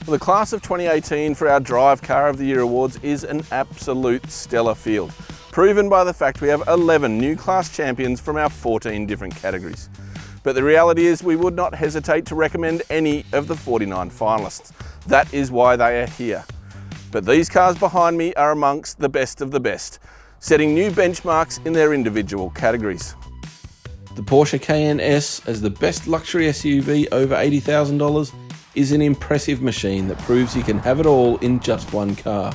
Well, the class of 2018 for our Drive Car of the Year awards is an absolute stellar field, proven by the fact we have 11 new class champions from our 14 different categories. But the reality is we would not hesitate to recommend any of the 49 finalists. That is why they are here. But these cars behind me are amongst the best of the best, setting new benchmarks in their individual categories. The Porsche Cayenne S, as the best luxury SUV over $80,000, is an impressive machine that proves you can have it all in just one car.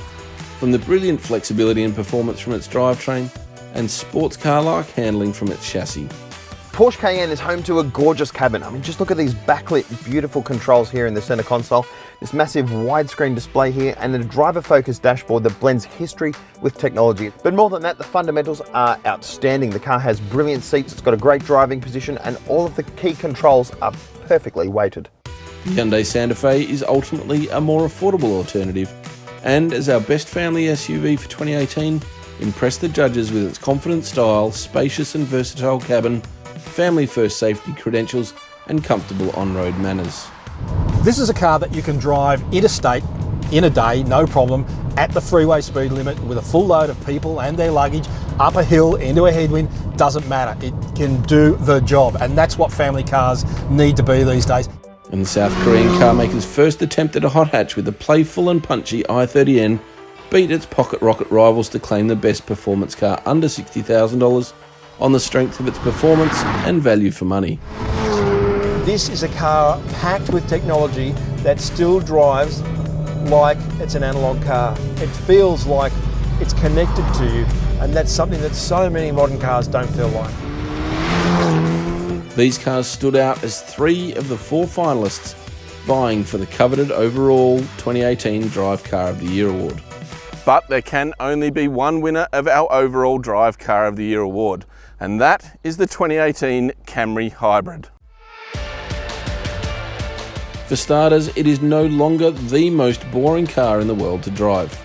From the brilliant flexibility and performance from its drivetrain, and sports car-like handling from its chassis. Porsche Cayenne is home to a gorgeous cabin. I mean, just look at these backlit, beautiful controls here in the center console, this massive widescreen display here, and a driver-focused dashboard that blends history with technology. But more than that, the fundamentals are outstanding. The car has brilliant seats, it's got a great driving position, and all of the key controls are perfectly weighted. The Hyundai Santa Fe is ultimately a more affordable alternative, and as our best family SUV for 2018, impressed the judges with its confident style, spacious and versatile cabin, family-first safety credentials, and comfortable on-road manners. This is a car that you can drive interstate in a day, no problem, at the freeway speed limit with a full load of people and their luggage, up a hill, into a headwind, doesn't matter. It can do the job, and that's what family cars need to be these days. And the South Korean car maker's first attempt at a hot hatch with the playful and punchy i30N beat its pocket rocket rivals to claim the best performance car under $60,000 on the strength of its performance and value for money. This is a car packed with technology that still drives like it's an analog car. It feels like it's connected to you, and that's something that so many modern cars don't feel like. These cars stood out as 3 of the 4 finalists vying for the coveted overall 2018 Drive Car of the Year award. But there can only be one winner of our overall Drive Car of the Year award, and that is the 2018 Camry Hybrid. For starters, it is no longer the most boring car in the world to drive.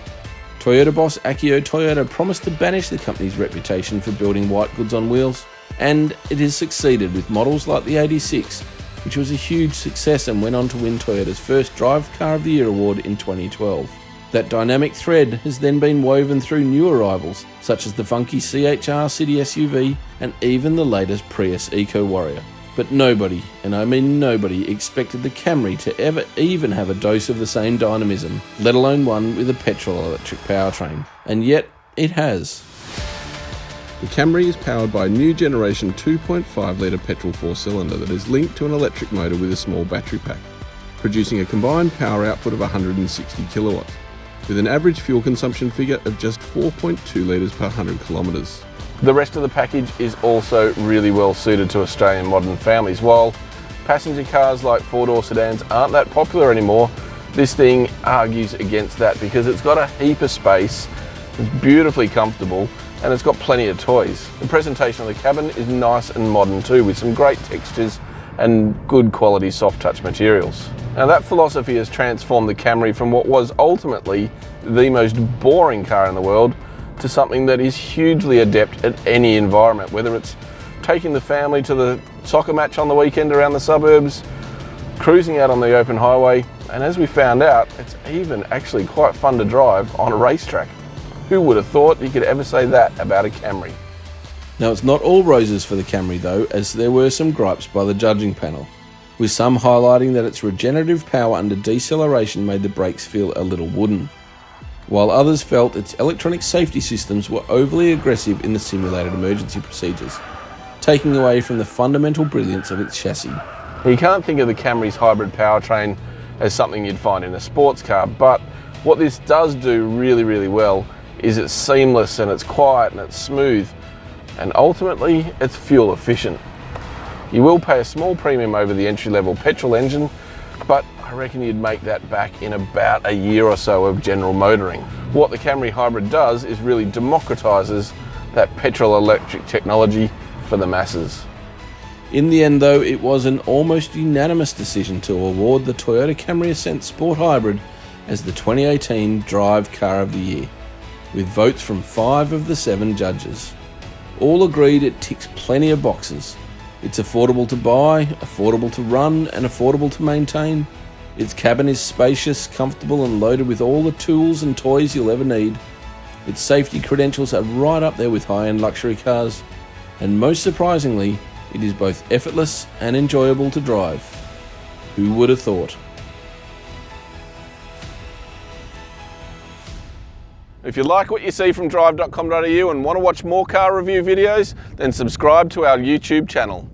Toyota boss Akio Toyoda promised to banish the company's reputation for building white goods on wheels, and it has succeeded with models like the 86, which was a huge success and went on to win Toyota's first Drive Car of the Year award in 2012. That dynamic thread has then been woven through new arrivals, such as the funky CHR City SUV and even the latest Prius Eco Warrior. But nobody, and I mean nobody, expected the Camry to ever even have a dose of the same dynamism, let alone one with a petrol-electric powertrain. And yet, it has. The Camry is powered by a new generation 2.5 litre petrol 4-cylinder that is linked to an electric motor with a small battery pack, producing a combined power output of 160 kilowatts, with an average fuel consumption figure of just 4.2 litres per 100 kilometres. The rest of the package is also really well suited to Australian modern families. While passenger cars like 4-door sedans aren't that popular anymore, this thing argues against that because it's got a heap of space, it's beautifully comfortable, and it's got plenty of toys. The presentation of the cabin is nice and modern too, with some great textures and good quality soft touch materials. Now that philosophy has transformed the Camry from what was ultimately the most boring car in the world to something that is hugely adept at any environment, whether it's taking the family to the soccer match on the weekend around the suburbs, cruising out on the open highway, and as we found out, it's even actually quite fun to drive on a racetrack. Who would have thought you could ever say that about a Camry? Now it's not all roses for the Camry though, as there were some gripes by the judging panel, with some highlighting that its regenerative power under deceleration made the brakes feel a little wooden, while others felt its electronic safety systems were overly aggressive in the simulated emergency procedures, taking away from the fundamental brilliance of its chassis. You can't think of the Camry's hybrid powertrain as something you'd find in a sports car, but what this does do really, really well is it's seamless and it's quiet and it's smooth, and ultimately it's fuel efficient. You will pay a small premium over the entry-level petrol engine, but I reckon you'd make that back in about a year or so of general motoring. What the Camry Hybrid does is really democratises that petrol-electric technology for the masses. In the end though, it was an almost unanimous decision to award the Toyota Camry Ascent Sport Hybrid as the 2018 Drive Car of the Year, with votes from 5 of the 7 judges. All agreed it ticks plenty of boxes. It's affordable to buy, affordable to run, and affordable to maintain. Its cabin is spacious, comfortable and loaded with all the tools and toys you'll ever need. Its safety credentials are right up there with high-end luxury cars. And most surprisingly, it is both effortless and enjoyable to drive. Who would have thought? If you like what you see from Drive.com.au and want to watch more car review videos, then subscribe to our YouTube channel.